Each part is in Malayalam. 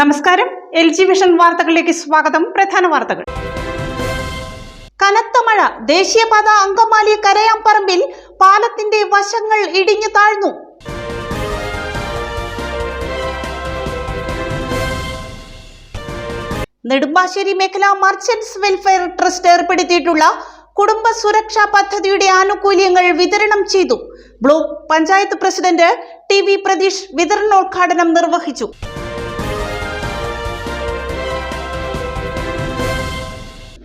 നമസ്കാരം, LG വിഷൻ വാർത്തകളിലേക്ക് സ്വാഗതം. പ്രധാന വാർത്തകൾ. കനത്ത മഴ, ദേശീയപാത അങ്കമാലി കരയാംപറമ്പിൽ പാലത്തിന്റെ വശങ്ങൾ ഇടിഞ്ഞു താഴ്ന്നു. നെടുമ്പാശ്ശേരി മേഖല മർച്ചന്റ്സ് വെൽഫെയർ ട്രസ്റ്റ് ഏർപ്പെടുത്തിയിട്ടുള്ള കുടുംബ സുരക്ഷാ പദ്ധതിയുടെ ആനുകൂല്യങ്ങൾ വിതരണം ചെയ്തു. Block panchayat president TV Pratheesh വിതരണോദ്ഘാടനം നിർവഹിച്ചു.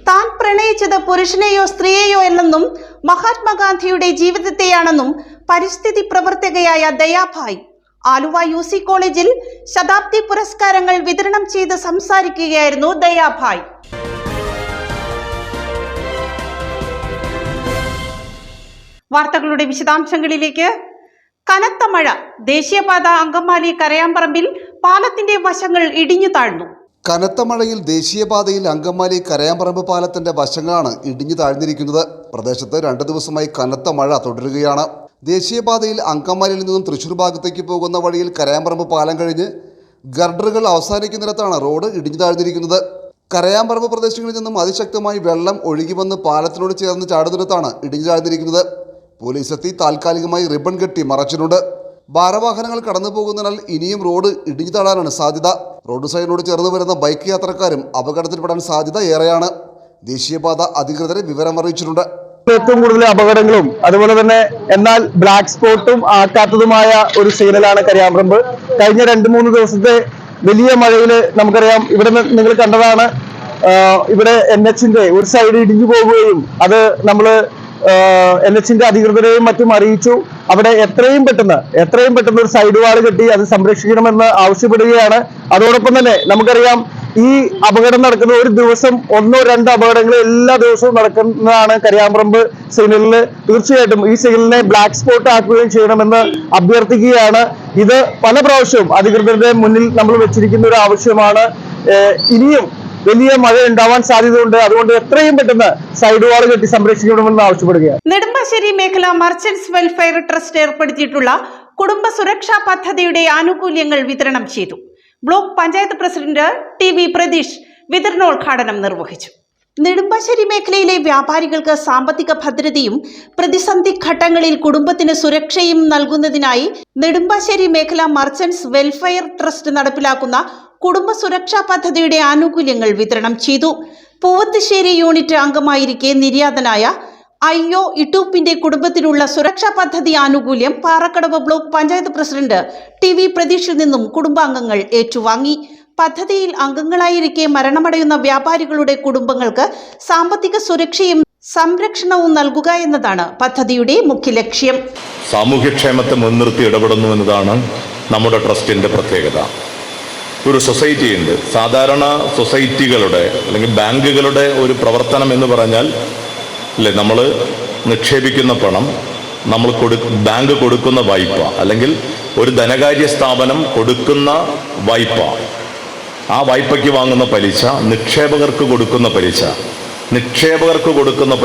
താൻ പ്രണയിച്ചത് പുരുഷനെയോ സ്ത്രീയെയോ അല്ലെന്നും മഹാത്മാഗാന്ധിയുടെ ജീവിതത്തെയാണെന്നും പരിസ്ഥിതി പ്രവർത്തകയായ ദയാഭായ് ആലുവ UC കോളേജിൽ ശതാബ്ദി പുരസ്കാരങ്ങൾ വിതരണം ചെയ്ത് സംസാരിക്കുകയായിരുന്നു ദയാഭായ്. വാർത്തകളുടെ വിശദാംശങ്ങളിലേക്ക്. കനത്ത മഴ, ദേശീയപാത അങ്കമാലി കരയാംപറമ്പിൽ പാലത്തിന്റെ വശങ്ങൾ ഇടിഞ്ഞു താഴ്ന്നു. കനത്ത മഴയിൽ ദേശീയപാതയിൽ അങ്കമാലി കരയാംപറമ്പ് പാലത്തിന്റെ വശങ്ങളാണ് ഇടിഞ്ഞു താഴ്ന്നിരിക്കുന്നത്. പ്രദേശത്ത് 2 ദിവസമായി കനത്ത മഴ തുടരുകയാണ്. ദേശീയപാതയിൽ അങ്കമാലിയിൽ നിന്നും തൃശൂർ ഭാഗത്തേക്ക് പോകുന്ന വഴിയിൽ കരയാംപറമ്പ് പാലം കഴിഞ്ഞ് ഗർഡറുകൾ അവസാനിക്കുന്നിടത്താണ് റോഡ് ഇടിഞ്ഞു താഴ്ന്നിരിക്കുന്നത്. കരയാംപറമ്പ് പ്രദേശങ്ങളിൽ നിന്നും അതിശക്തമായി വെള്ളം ഒഴുകി വന്ന് പാലത്തിനോട് ചേർന്ന് ചാടുന്നിടത്താണ് ഇടിഞ്ഞു താഴ്ന്നിരിക്കുന്നത്. പോലീസ് എത്തി താൽക്കാലികമായി റിബൺ കെട്ടി മറച്ചിട്ടുണ്ട്. ഭാരവാഹനങ്ങൾ കടന്നു പോകുന്നതിനാൽ ഇനിയും റോഡ് ഇടിഞ്ഞു താഴാനാണ് സാധ്യത. റോഡ് സൈഡിനോട് ചേർന്ന് വരുന്ന ബൈക്ക് യാത്രക്കാരും അപകടത്തിൽപ്പെടാൻ സാധ്യത ഏറെയാണ്. ദേശീയപാത അധികൃതരെ വിവരം അറിയിച്ചിട്ടുണ്ട്. ഏറ്റവും കൂടുതൽ അപകടങ്ങളും അതുപോലെ തന്നെ എന്നാൽ ബ്ലാക്ക് സ്പോട്ടും ആക്കാത്തതുമായ ഒരു സീനിലാണ് കരയാംപറമ്പ്. കഴിഞ്ഞ 2-3 ദിവസത്തെ വലിയ മഴയിൽ നമുക്കറിയാം, ഇവിടെ നിങ്ങൾ കണ്ടതാണ്, ഇവിടെ NH-ന്റെ ഒരു സൈഡ് ഇടിഞ്ഞു പോവുകയും അത് നമ്മൾ NH-ന്റെ അധികൃതരെയും മറ്റും അറിയിച്ചു. അവിടെ എത്രയും പെട്ടെന്ന് ഒരു സൈഡ് വാൾ കെട്ടി അത് സംരക്ഷിക്കണമെന്ന് ആവശ്യപ്പെടുകയാണ്. അതോടൊപ്പം തന്നെ നമുക്കറിയാം, ഈ അപകടം നടക്കുന്ന ഒരു ദിവസം 1-2 അപകടങ്ങൾ എല്ലാ ദിവസവും നടക്കുന്നതാണ് കരയാംപറമ്പ് സിഗ്നലിൽ. തീർച്ചയായിട്ടും ഈ സിഗ്നലിനെ ബ്ലാക്ക് സ്പോട്ട് ആക്കുകയും ചെയ്യണമെന്ന് അഭ്യർത്ഥിക്കുകയാണ്. ഇത് പല പ്രാവശ്യവും അധികൃതരുടെ മുന്നിൽ നമ്മൾ വെച്ചിരിക്കുന്ന ഒരു ആവശ്യമാണ്. ഇനിയും വലിയ മഴ ഉണ്ടാവാൻ സാധ്യതയുണ്ട്. അതുകൊണ്ട് എത്രയും പെട്ടെന്ന് സൈഡ് വാൾ കെട്ടി സംരക്ഷിക്കണമെന്ന് ആവശ്യപ്പെടുകയാണ്. നെടുമ്പാശ്ശേരി മേഖല മർച്ചന്റ്സ് വെൽഫെയർ ട്രസ്റ്റ് ഏർപ്പെടുത്തിയിട്ടുള്ള കുടുംബ സുരക്ഷാ പദ്ധതിയുടെ ആനുകൂല്യങ്ങൾ വിതരണം ചെയ്തു. Block panchayat president TV Pratheesh വിതരണോദ്ഘാടനം നിർവഹിച്ചു. നെടുമ്പാശ്ശേരി മേഖലയിലെ വ്യാപാരികൾക്ക് സാമ്പത്തിക ഭദ്രതയും പ്രതിസന്ധി ഘട്ടങ്ങളിൽ കുടുംബത്തിന് സുരക്ഷയും നൽകുന്നതിനായി നെടുമ്പാശ്ശേരി മേഖല മർച്ചന്റ്സ് വെൽഫെയർ ട്രസ്റ്റ് നടപ്പിലാക്കുന്ന കുടുംബ സുരക്ഷാ പദ്ധതിയുടെ ആനുകൂല്യങ്ങൾ വിതരണം ചെയ്തു. പൂവത്തുശ്ശേരി യൂണിറ്റ് അംഗമായിരിക്കെ നിര്യാതനായ IO ഇട്ടൂപ്പിന്റെ കുടുംബത്തിനുള്ള സുരക്ഷാ പദ്ധതി ആനുകൂല്യം Parakkadavu block panchayat president TV പ്രതീഷിൽ നിന്നും കുടുംബാംഗങ്ങൾ ഏറ്റുവാങ്ങി. പദ്ധതിയിൽ അംഗങ്ങളായിരിക്കെ മരണമടയുന്ന വ്യാപാരികളുടെ കുടുംബങ്ങൾക്ക് സാമ്പത്തിക സുരക്ഷയും സംരക്ഷണവും നൽകുക എന്നതാണ് പദ്ധതിയുടെ മുഖ്യ ലക്ഷ്യം. സാമൂഹ്യക്ഷേമത്തെ മുൻനിർത്തി ഇടപെടുന്നു എന്നതാണ് നമ്മുടെ ട്രസ്റ്റിന്റെ പ്രത്യേകത. ഒരു സൊസൈറ്റി ഉണ്ട്. സാധാരണ സൊസൈറ്റികളുടെ അല്ലെങ്കിൽ ബാങ്കുകളുടെ ഒരു പ്രവർത്തനം എന്ന് പറഞ്ഞാൽ നമ്മൾ നിക്ഷേപിക്കുന്ന പണം ബാങ്ക് കൊടുക്കുന്ന വായ്പ, അല്ലെങ്കിൽ ഒരു ധനകാര്യ സ്ഥാപനം കൊടുക്കുന്ന വായ്പ, ആ വായ്പയ്ക്ക് വാങ്ങുന്ന പലിശ, നിക്ഷേപകർക്ക് കൊടുക്കുന്ന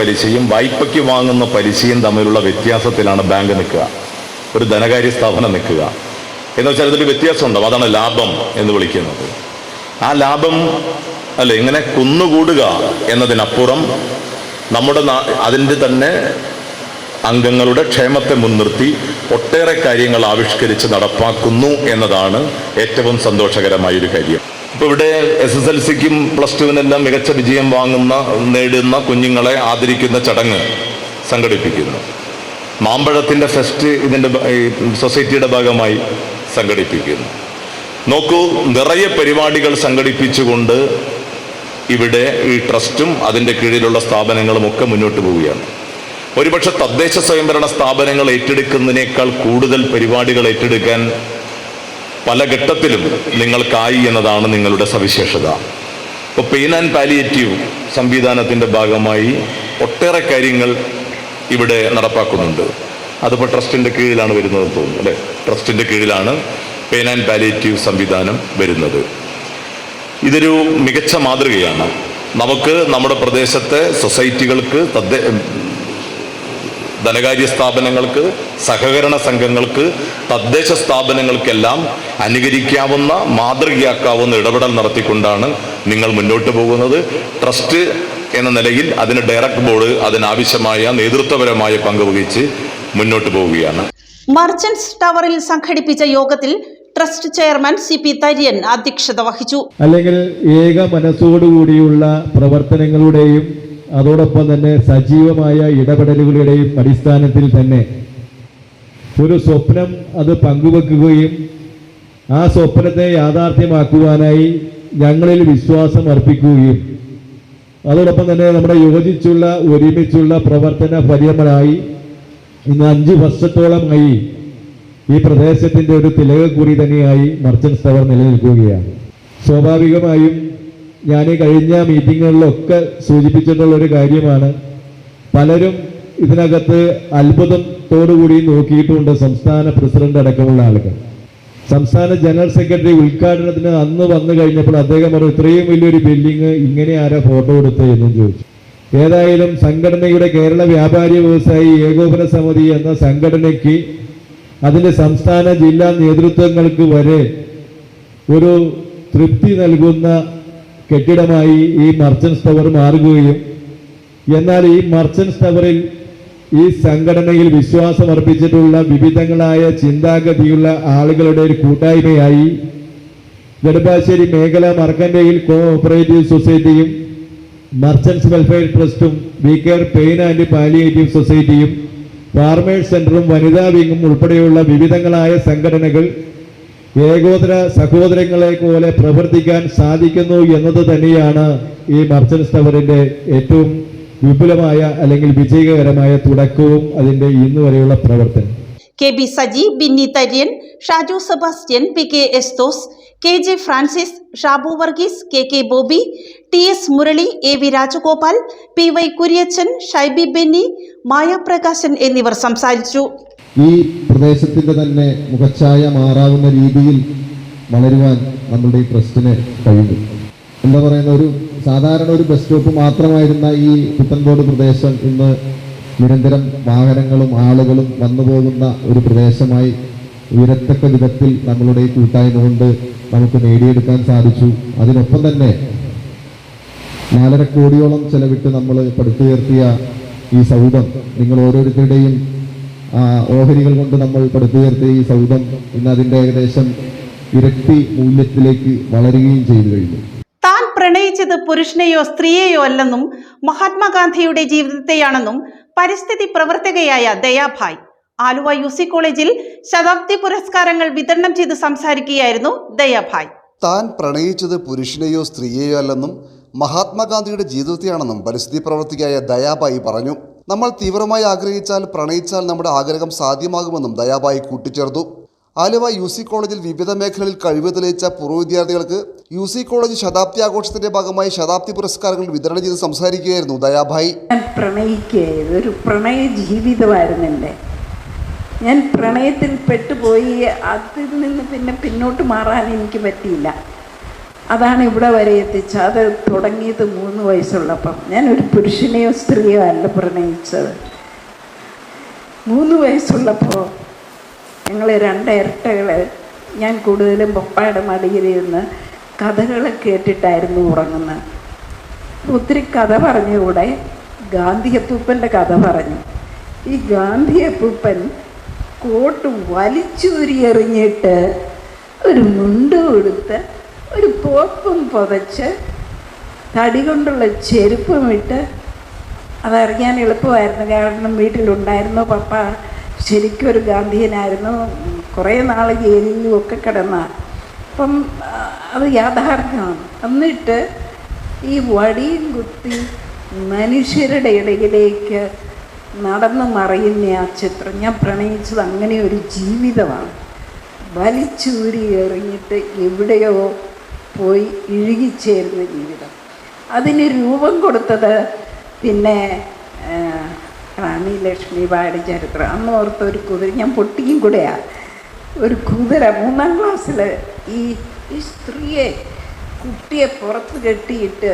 പലിശയും വായ്പയ്ക്ക് വാങ്ങുന്ന പലിശയും തമ്മിലുള്ള വ്യത്യാസത്തിലാണ് ബാങ്ക് നിൽക്കുക, ഒരു ധനകാര്യ സ്ഥാപനം നിൽക്കുക. എന്ന് വെച്ചാൽ ഇതിൽ വ്യത്യാസം ഉണ്ടാവും. അതാണ് ലാഭം എന്ന് വിളിക്കുന്നത്. ആ ലാഭം ഇങ്ങനെ കുന്നുകൂടുക എന്നതിനപ്പുറം അതിൻ്റെ തന്നെ അംഗങ്ങളുടെ ക്ഷേമത്തെ മുൻനിർത്തി ഒട്ടേറെ കാര്യങ്ങൾ ആവിഷ്കരിച്ച് നടപ്പാക്കുന്നു എന്നതാണ് ഏറ്റവും സന്തോഷകരമായൊരു കാര്യം. ഇപ്പോൾ ഇവിടെ SSLCക്കും +2-നെല്ലാം മികച്ച വിജയം നേടുന്ന കുഞ്ഞുങ്ങളെ ആദരിക്കുന്ന ചടങ്ങ് സംഘടിപ്പിക്കുന്നു. മാമ്പഴത്തിൻ്റെ ഫെസ്റ്റ് ഇതിൻ്റെ സൊസൈറ്റിയുടെ ഭാഗമായി സംഘടിപ്പിക്കുന്നു. നോക്കൂ, നിറയെ പരിപാടികൾ സംഘടിപ്പിച്ചുകൊണ്ട് ഇവിടെ ഈ ട്രസ്റ്റും അതിൻ്റെ കീഴിലുള്ള സ്ഥാപനങ്ങളും ഒക്കെ മുന്നോട്ട് പോവുകയാണ്. ഒരുപക്ഷെ തദ്ദേശ സ്വയംഭരണ സ്ഥാപനങ്ങൾ ഏറ്റെടുക്കുന്നതിനേക്കാൾ കൂടുതൽ പരിപാടികൾ ഏറ്റെടുക്കാൻ പല ഘട്ടത്തിലും നിങ്ങൾക്കായി എന്നതാണ് നിങ്ങളുടെ സവിശേഷത. ഇപ്പോൾ പെയിൻ ആൻഡ് പാലിയേറ്റീവ് സംവിധാനത്തിൻ്റെ ഭാഗമായി ഒട്ടേറെ കാര്യങ്ങൾ ഇവിടെ നടപ്പാക്കുന്നുണ്ട്. അതിപ്പോൾ ട്രസ്റ്റിൻ്റെ കീഴിലാണ് വരുന്നതെന്ന് തോന്നുന്നു, അല്ലേ? ട്രസ്റ്റിൻ്റെ കീഴിലാണ് പെയിൻ ആൻഡ് പാലിയേറ്റീവ് സംവിധാനം വരുന്നത്. ഇതൊരു മികച്ച മാതൃകയാണ്. നമുക്ക് നമ്മുടെ പ്രദേശത്തെ സൊസൈറ്റികൾക്ക് ധനകാര്യ സ്ഥാപനങ്ങൾക്ക്, സഹകരണ സംഘങ്ങൾക്ക്, തദ്ദേശ സ്ഥാപനങ്ങൾക്കെല്ലാം അനുകരിക്കാവുന്ന, മാതൃകയാക്കാവുന്ന ഇടപെടൽ നടത്തിക്കൊണ്ടാണ് നിങ്ങൾ മുന്നോട്ട് പോകുന്നത്. ട്രസ്റ്റ് എന്ന നിലയിൽ അതിന് ഡയറക്ട് ബോർഡ് അതിനാവശ്യമായ നേതൃത്വപരമായ പങ്ക് വഹിച്ച് മുന്നോട്ട് പോവുകയാണ്. മർച്ചന്റ്സ് ടവറിൽ സംഘടിപ്പിച്ച യോഗത്തിൽ ട്രസ്റ്റ് ചെയർമാൻ CP തര്യൻ അധ്യക്ഷത വഹിച്ചു. അല്ലെങ്കിൽ ഏക മനസ്സോടുകൂടിയുള്ള പ്രവർത്തനങ്ങളുടെയും അതോടൊപ്പം തന്നെ സജീവമായ ഇടപെടലുകളുടെയും അടിസ്ഥാനത്തിൽ തന്നെ ഒരു സ്വപ്നം അത് പങ്കുവെക്കുകയും ആ സ്വപ്നത്തെ യാഥാർത്ഥ്യമാക്കുവാനായി ഞങ്ങളിൽ വിശ്വാസം അർപ്പിക്കുകയും അതോടൊപ്പം തന്നെ നമ്മുടെ യോജിച്ചുള്ള ഒരുമിച്ചുള്ള പ്രവർത്തന ഫലമായി ഇന്ന് 5 വർഷത്തോളമായി ഈ പ്രദേശത്തിൻ്റെ ഒരു തിലകക്കുറി തന്നെയായി മർച്ചന്റ്സ് ടവർ നിലനിൽക്കുകയാണ്. സ്വാഭാവികമായും ഞാൻ ഈ കഴിഞ്ഞ മീറ്റിങ്ങുകളിലൊക്കെ സൂചിപ്പിച്ചിട്ടുള്ള ഒരു കാര്യമാണ്. പലരും ഇതിനകത്ത് അത്ഭുതത്തോടുകൂടി നോക്കിയിട്ടുണ്ട്. സംസ്ഥാന പ്രസിഡന്റ് അടക്കമുള്ള ആളുകൾ, സംസ്ഥാന ജനറൽ സെക്രട്ടറി ഉദ്ഘാടനത്തിന് അന്ന് വന്നു കഴിഞ്ഞപ്പോൾ അദ്ദേഹം പറഞ്ഞു, ഇത്രയും വലിയൊരു ബിൽഡിങ് ഇങ്ങനെ ആരാ ഫോട്ടോ എടുത്ത് എന്നും ചോദിച്ചു. ഏതായാലും സംഘടനയുടെ കേരള വ്യാപാരി വ്യവസായി ഏകോപന സമിതി എന്ന സംഘടനയ്ക്ക് അതിൻ്റെ സംസ്ഥാന ജില്ലാ നേതൃത്വങ്ങൾക്ക് വരെ ഒരു തൃപ്തി നൽകുന്ന കെട്ടിടമായി ഈ മർച്ചന്റ്സ് ടവർ മാറുകയും, എന്നാൽ ഈ മർച്ചന്റ്സ് ടവറിൽ ഈ സംഘടനയിൽ വിശ്വാസം അർപ്പിച്ചിട്ടുള്ള വിവിധങ്ങളായ ചിന്താഗതിയുള്ള ആളുകളുടെ ഒരു കൂട്ടായ്മയായി നെടുമ്പാശ്ശേരി മേഖല മർക്കന്റൈൽ കോഓപ്പറേറ്റീവ് സൊസൈറ്റിയും മർച്ചന്റ്സ് വെൽഫെയർ ട്രസ്റ്റും വികെയർ പെയിൻ ആൻഡ് പാലിയേറ്റീവ് സൊസൈറ്റിയും ഫാർമേഴ്സ് സെന്ററും വനിതാ വിങ്ങും ഉൾപ്പെടെയുള്ള വിവിധങ്ങളായ സംഘടനകൾ ഏകോദര സഹോദരങ്ങളെ പോലെ പ്രവർത്തിക്കാൻ സാധിക്കുന്നു എന്നത് തന്നെയാണ് ഈ മർച്ചന്റ്സ് ടവറിന്റെ ഏറ്റവും വിപുലമായ അല്ലെങ്കിൽ വിജയകരമായ തുടക്കവും അതിന്റെ ഇന്ന് വരെയുള്ള പ്രവർത്തനം. KB Saji, Binny Tharian, Shaju Sebastian, PK Esthos, KJ Francis, Shabu Varghese, KK Bobby, TS Murali, AV Rajagopal, PY Kuriachan, Shyby Benny, Maya Prakashan എന്നിവർ സംസാരിച്ചു. ഈ പ്രദേശത്തിൻ്റെ തന്നെ മുഖച്ഛായ മാറാവുന്ന രീതിയിൽ വളരുവാൻ നമ്മളുടെ ഈ ട്രസ്റ്റിന് കഴിഞ്ഞു. എന്താ പറയുന്ന ഒരു സാധാരണ ഒരു ബസ് സ്റ്റോപ്പ് മാത്രമായിരുന്ന ഈ പുത്തൻകോട് പ്രദേശം ഇന്ന് നിരന്തരം വാഹനങ്ങളും ആളുകളും വന്നു പോകുന്ന ഒരു പ്രദേശമായി ഉയരത്തക്ക വിധത്തിൽ നമ്മളുടെ ഈ കൂട്ടായ്മ കൊണ്ട് നമുക്ക് നേടിയെടുക്കാൻ സാധിച്ചു. അതിനൊപ്പം തന്നെ 4.5 കോടിയോളം ചെലവിട്ട് നമ്മൾ പടുത്തുയർത്തിയ ഈ സൗധം, നിങ്ങൾ ഓരോരുത്തരുടെയും ഓഹരികൾ കൊണ്ട് നമ്മൾ പടുത്തുയർത്തിയ ഈ സൗധം ഇന്ന് അതിൻ്റെ ഏകദേശം ഇരട്ടി മൂല്യത്തിലേക്ക് വളരുകയും ചെയ്തു കഴിഞ്ഞു. താൻ പ്രണയിച്ചത് പുരുഷനെയോ സ്ത്രീയെയോ അല്ലെന്നും മഹാത്മാഗാന്ധിയുടെ ജീവിതത്തെയാണെന്നും പരിസ്ഥിതി പ്രവർത്തകയായ ദയാഭായ് ആലുവ UC കോളേജിൽ ശതാബ്ദി പുരസ്കാരങ്ങൾ വിതരണം ചെയ്ത് സംസാരിക്കുകയായിരുന്നു ദയാഭായ്. താൻ പ്രണയിച്ചത് പുരുഷനെയോ സ്ത്രീയെയോ അല്ലെന്നും മഹാത്മാഗാന്ധിയുടെ ജീവിതത്തെയാണെന്നും പരിസ്ഥിതി പ്രവർത്തകയായ ദയാഭായ് പറഞ്ഞു. നമ്മൾ തീവ്രമായി ആഗ്രഹിച്ചാൽ, പ്രണയിച്ചാൽ നമ്മുടെ ആഗ്രഹം സാധ്യമാകുമെന്നും ദയാഭായ് കൂട്ടിച്ചേർത്തു. ആലുവ UC കോളേജിൽ വിവിധ മേഖലകളിൽ കഴിവ് തെളിയിച്ച പൂർവ്വ വിദ്യാർത്ഥികൾക്ക് UC കോളേജ് ശതാബ്ദി ആഘോഷത്തിന്റെ ഭാഗമായി ശതാബ്ദി പുരസ്കാരങ്ങൾ വിതരണം ചെയ്ത് സംസാരിക്കുകയായിരുന്നു ദയാഭായ്. ഒരു പ്രണയ ജീവിതമായിരുന്നു എൻ്റെ. ഞാൻ പ്രണയത്തിൽ പെട്ടുപോയി. അതിൽ നിന്ന് പിന്നെ പിന്നോട്ട് മാറാൻ എനിക്ക് പറ്റിയില്ല. അതാണ് ഇവിടെ വരെ എത്തിച്ചത്. അത് തുടങ്ങിയത് 3 വയസ്സുള്ളപ്പം. ഞാനൊരു പുരുഷനെയോ സ്ത്രീയോ അല്ല പ്രണയിച്ചത്. 3 വയസ്സുള്ളപ്പോൾ ഞങ്ങൾ 2 ഇരട്ടകൾ, ഞാൻ കൂടുതലും പപ്പായുടെ മടിയിലിരുന്ന് കഥകൾ കേട്ടിട്ടായിരുന്നു ഉറങ്ങുന്നത്. ഒത്തിരി കഥ പറഞ്ഞുകൂടെ ഗാന്ധിയപ്പൂപ്പൻ്റെ കഥ പറഞ്ഞു. ഈ ഗാന്ധിയപ്പൂപ്പൻ കോട്ട് വലിച്ചൂരി എറിഞ്ഞിട്ട് ഒരു മുണ്ട് കൊടുത്ത് ഒരു പോപ്പും പുതച്ച് തടി കൊണ്ടുള്ള ചെരുപ്പും ഇട്ട്, അതറിയാൻ എളുപ്പമായിരുന്നു. കാരണം വീട്ടിലുണ്ടായിരുന്നു. പപ്പ ശരിക്കും ഒരു ഗാന്ധിയനായിരുന്നു. കുറേ നാൾ ജയിലിലും ഒക്കെ കിടന്ന. അപ്പം അത് യാഥാർത്ഥ്യമാണ്. എന്നിട്ട് ഈ വടിയും കുത്തി മനുഷ്യരുടെ ഇടയിലേക്ക് നടന്നു മറയുന്ന ആ ചിത്രം, ഞാൻ പ്രണയിച്ചത് അങ്ങനെ ഒരു ജീവിതമാണ്. വലിച്ചൂരി എറിഞ്ഞിട്ട് എവിടെയോ പോയി ഇഴുകിച്ചേരുന്ന ജീവിതം. അതിന് രൂപം കൊടുത്തത് പിന്നെ റാണി ലക്ഷ്മിബായിയുടെ ചരിത്രം. അന്ന് ഓർത്ത ഒരു കുതിര, ഞാൻ പൊട്ടിയും കൂടെയാണ്. ഒരു കുതിര 3ാം ക്ലാസ്സിൽ ഈ സ്ത്രീയെ, കുട്ടിയെ പുറത്ത് കെട്ടിയിട്ട്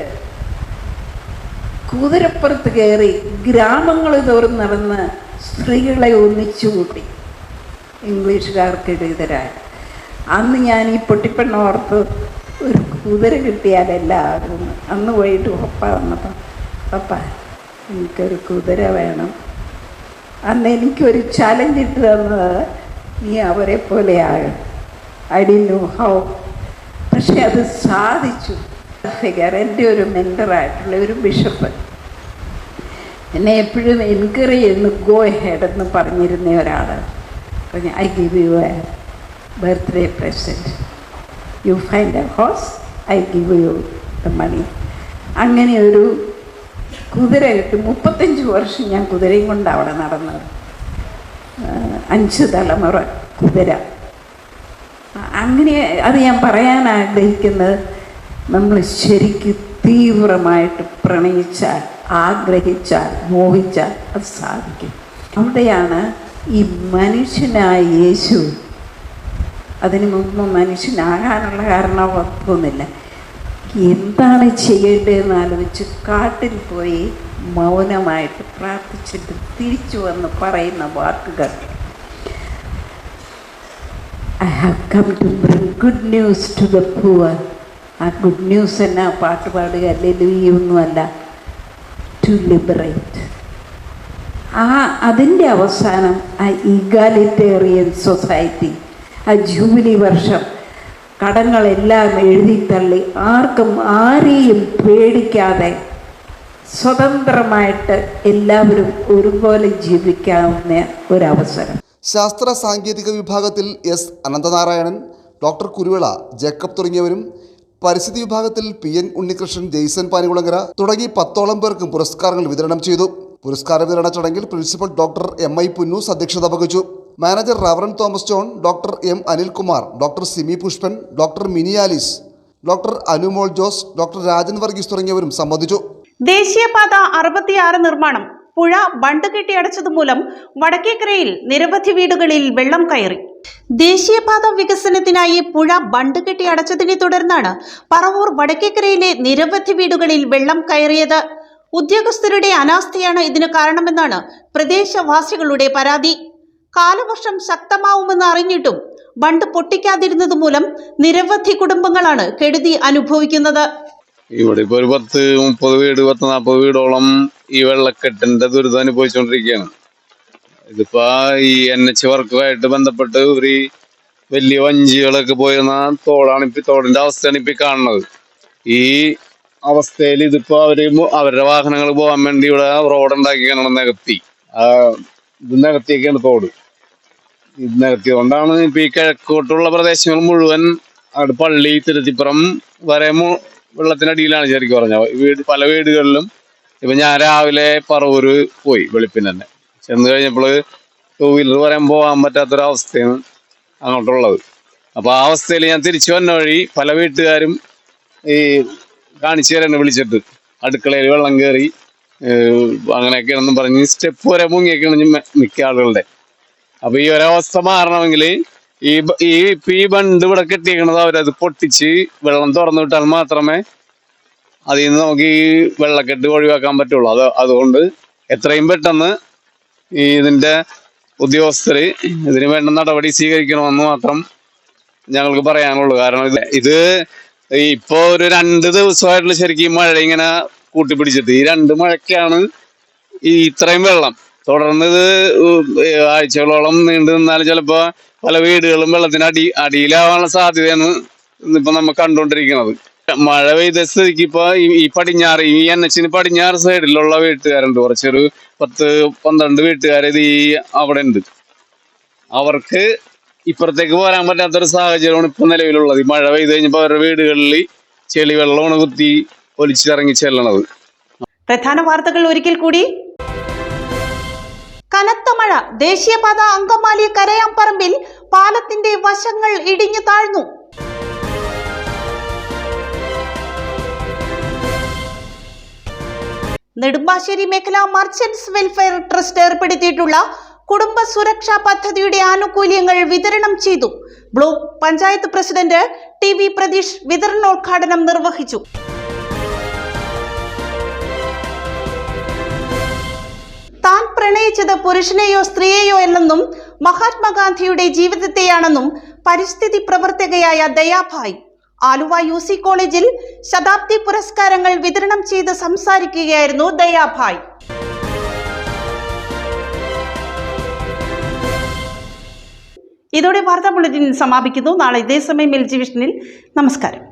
കുതിരപ്പുറത്ത് കയറി ഗ്രാമങ്ങൾ തോറും നടന്ന് സ്ത്രീകളെ ഒന്നിച്ചുകൂട്ടി ഇംഗ്ലീഷുകാർക്കെതിരായി. അന്ന് ഞാൻ ഈ പൊട്ടിപ്പെണ്ണോർത്ത് ഒരു കുതിര കിട്ടിയാലെല്ലാവരും അന്ന് പോയിട്ട് പപ്പ വന്നപ്പം പപ്പ എനിക്കൊരു കുതിര വേണം. അന്ന് എനിക്കൊരു ചലഞ്ച് ഇട്ട് തന്നത് നീ അവരെ പോലെ ആകണം. I didn't know how. പക്ഷെ അത് സാധിച്ചു. ഫിഗർ എൻ്റെ ഒരു മെൻറ്ററായിട്ടുള്ള ഒരു ബിഷപ്പ് എന്നെ എപ്പോഴും എൻകറേജ് ചെയ്യുന്നു, ഗോ ഹെഡ് എന്ന് പറഞ്ഞിരുന്ന ഒരാൾ. പറഞ്ഞു I give you a birthday present, you find a horse, I give you the money. അങ്ങനെ ഒരു കുതിര കിട്ടി. 35 വർഷം ഞാൻ കുതിരയും കൊണ്ട് അവിടെ നടന്നത്. 5 തലമുറ കുതിര. അങ്ങനെ അത് ഞാൻ പറയാൻ ആഗ്രഹിക്കുന്നത്, നമ്മൾ ശരിക്കും തീവ്രമായിട്ട് പ്രണയിച്ചാൽ, ആഗ്രഹിച്ചാൽ, മോഹിച്ചാൽ അത് സാധിക്കും. അവിടെയാണ് ഈ മനുഷ്യനായ യേശു, അതിനു മുമ്പ് മനുഷ്യനാകാനുള്ള കാരണമൊന്നുമില്ല, എന്താണ് ചെയ്യേണ്ടതെന്ന് ആലോചിച്ച് കാട്ടിൽ പോയി മൗനമായിട്ട് പ്രാർത്ഥിച്ചിട്ട് തിരിച്ചു വന്ന് പറയുന്ന വാക്കുകൾ, I have come to bring good news to the poor. ആ ഗുഡ് ന്യൂസ് തന്നെ പാട്ട് പാടുക ഹല്ലേലൂയൊന്നുമല്ല, ടു ലിബറേറ്റ്. അതിൻ്റെ അവസാനം ആ ഇഗാലിറ്റേറിയൻ സൊസൈറ്റി, ആ ജൂബിലി വർഷം കടങ്ങളെല്ലാം എഴുതിത്തള്ളി ആർക്കും ആരെയും പേടിക്കാതെ സ്വതന്ത്രമായിട്ട് എല്ലാവരും ഒരുപോലെ ജീവിക്കാവുന്ന ഒരവസരം. ശാസ്ത്ര സാങ്കേതിക വിഭാഗത്തിൽ S Ananthanarayanan, doctor Kuruvila Jacob തുടങ്ങിയവരും, പരിസ്ഥിതി വിഭാഗത്തിൽ PN ഉണ്ണികൃഷ്ണൻ, ജെയ്സൺ പാനികുളങ്ങര തുടങ്ങി 10ഓളം പേർക്കും പുരസ്കാരങ്ങൾ വിതരണം ചെയ്തു. പുരസ്കാര വിതരണ ചടങ്ങിൽ പ്രിൻസിപ്പൽ ഡോക്ടർ MI പുന്നൂസ് അധ്യക്ഷത വഹിച്ചു. Manager reverend Thomas John, doctor M Anilkumar, doctor Simi Pushpan, doctor mini Alice, doctor Anumol Jose, doctor Rajan Varghese തുടങ്ങിയവരും സംബന്ധിച്ചു. ദേശീയപാത 66 നിർമ്മാണം പുഴ ബണ്ട് കെട്ടിയടച്ചത് മൂലം വടക്കേക്കരയിൽ നിരവധി വീടുകളിൽ വെള്ളം കയറി. ദേശീയപാത വികസനത്തിനായി പുഴ ബണ്ട് കെട്ടിയടച്ചതിനെ തുടർന്നാണ് പറവൂർ വടക്കേക്കരയിലെ നിരവധി വീടുകളിൽ വെള്ളം കയറിയത്. ഉദ്യോഗസ്ഥരുടെ അനാസ്ഥയാണ് ഇതിന് കാരണമെന്നാണ് പ്രദേശവാസികളുടെ പരാതി. കാലവർഷം ശക്തമാവുമെന്ന് അറിഞ്ഞിട്ടും ബണ്ട് പൊട്ടിക്കാതിരുന്നത് മൂലം നിരവധി കുടുംബങ്ങളാണ് കെടുതി അനുഭവിക്കുന്നത്. ഇവിടെ ഇപ്പൊ ഒരു 10-30 വീട് 40 വീടോളം ഈ വെള്ളക്കെട്ടിന്റെ ദുരിതം അനുഭവിച്ചുകൊണ്ടിരിക്കുകയാണ്. ഇതിപ്പോ ഈ NH വർക്കുമായിട്ട് ബന്ധപ്പെട്ട് ഒരു വലിയ വഞ്ചികളൊക്കെ പോയിരുന്ന തോടിന്റെ അവസ്ഥയാണ് ഇപ്പൊ കാണുന്നത്. ഈ അവസ്ഥയിൽ ഇതിപ്പോ അവരുടെ വാഹനങ്ങൾ പോകാൻ വേണ്ടി ഇവിടെ റോഡ് ഉണ്ടാക്കിയാണ് ഇത് നികത്തിയൊക്കെയാണ് തോട്. ഇത് നികത്തിയതുകൊണ്ടാണ് ഇപ്പൊ ഈ കിഴക്കോട്ടുള്ള പ്രദേശങ്ങൾ മുഴുവൻ അവിടെ പള്ളി തിരുത്തിപ്പുറം വരെ വെള്ളത്തിനടിയിലാണ് ശരിക്കും പറഞ്ഞത്. പല വീടുകളിലും ഇപ്പൊ ഞാൻ രാവിലെ പറവൂര് പോയി, വെളുപ്പിന് തന്നെ ചെന്ന് കഴിഞ്ഞപ്പോൾ 2 വീലർ വരാൻ പോകാൻ പറ്റാത്തൊരവസ്ഥയാണ് അങ്ങോട്ടുള്ളത്. അപ്പൊ ആ അവസ്ഥയിൽ ഞാൻ തിരിച്ചു വന്ന വഴി പല വീട്ടുകാരും ഈ കാണിച്ചു തരാണ് വിളിച്ചിട്ട്, അടുക്കളയിൽ വെള്ളം കയറി അങ്ങനെയൊക്കെയാണെന്നും പറഞ്ഞ് സ്റ്റെപ്പ് വരെ മുങ്ങിയൊക്കെയാണ് മിക്ക ആളുകളുടെ. അപ്പൊ ഈ ഒരവസ്ഥ മാറണമെങ്കിൽ ഈ ബണ്ട് ഇവിടെ കെട്ടിയിരിക്കണത് അവരത് പൊട്ടിച്ച് വെള്ളം തുറന്നു വിട്ടാൽ മാത്രമേ അതിൽ നിന്ന് നമുക്ക് ഈ വെള്ളക്കെട്ട് ഒഴിവാക്കാൻ പറ്റുള്ളൂ. അതുകൊണ്ട് എത്രയും പെട്ടെന്ന് ഇതിന്റെ ഉദ്യോഗസ്ഥര് ഇതിന് വേണ്ട നടപടി സ്വീകരിക്കണമെന്ന് മാത്രം ഞങ്ങൾക്ക് പറയാനുള്ളൂ. കാരണം ഇത് ഇപ്പോ ഒരു 2 ദിവസമായിട്ടുള്ള ശരിക്കും മഴ ഇങ്ങനെ കൂട്ടിപ്പിടിച്ചിട്ട് ഈ 2 മഴയ്ക്കാണ് ഈ ഇത്രയും വെള്ളം. തുടർന്ന് ഇത് ആഴ്ചകളോളം നീണ്ടു നിന്നാലും ചിലപ്പോ പല വീടുകളും വെള്ളത്തിന് അടിയിലാവാനുള്ള സാധ്യതയാണ് ഇന്നിപ്പോ നമ്മൾ കണ്ടുകൊണ്ടിരിക്കുന്നത്. മഴ പെയ്ത സ്ഥിതിക്ക് ഇപ്പൊ ഈ പടിഞ്ഞാറ് ഈ NH പടിഞ്ഞാറ് സൈഡിലുള്ള വീട്ടുകാരുണ്ട്, കുറച്ചൊരു 10-12 വീട്ടുകാർ അവിടെ ഉണ്ട്. അവർക്ക് ഇപ്പുറത്തേക്ക് പോരാൻ പറ്റാത്തൊരു സാഹചര്യമാണ് ഇപ്പൊ നിലവിലുള്ളത്. ഈ മഴ പെയ്ത് കഴിഞ്ഞപ്പോ അവരുടെ വീടുകളിൽ ചെളിവെള്ളമാണ് കുത്തി ഒലിച്ചിറങ്ങി ചെല്ലണത്. പ്രധാന വാർത്തകൾ ഒരിക്കൽ കൂടി. കനത്ത മഴ, ദേശീയപാത അങ്കമാലി കരയാംപറമ്പിൽ പാലത്തിന്റെ വശങ്ങൾ ഇടിഞ്ഞു താഴ്ന്നു. നെടുമ്പാശ്ശേരി മേഖല മർച്ചന്റ്സ് വെൽഫെയർ ട്രസ്റ്റ് ഏർപ്പെടുത്തിയിട്ടുള്ള കുടുംബ സുരക്ഷാ പദ്ധതിയുടെ ആനുകൂല്യങ്ങൾ വിതരണം ചെയ്തു. Block panchayat president TV Pratheesh വിതരണോദ്ഘാടനം നിർവഹിച്ചു. താൻ പ്രണയിച്ചത് പുരുഷനെയോ സ്ത്രീയെയോ അല്ലെന്നും മഹാത്മാഗാന്ധിയുടെ ജീവിതത്തെയാണെന്നും പരിസ്ഥിതി പ്രവർത്തകയായ ദയാഭായ് ആലുവ UC കോളേജിൽ ശതാബ്ദി പുരസ്കാരങ്ങൾ വിതരണം ചെയ്ത് സംസാരിക്കുകയായിരുന്നു ദയാഭായ്. ഇതോടെ വാർത്താ ബുള്ളറ്റിൻ സമാപിക്കുന്നു. നാളെ ഇതേ സമയം LG വിഷനിൽ. നമസ്കാരം.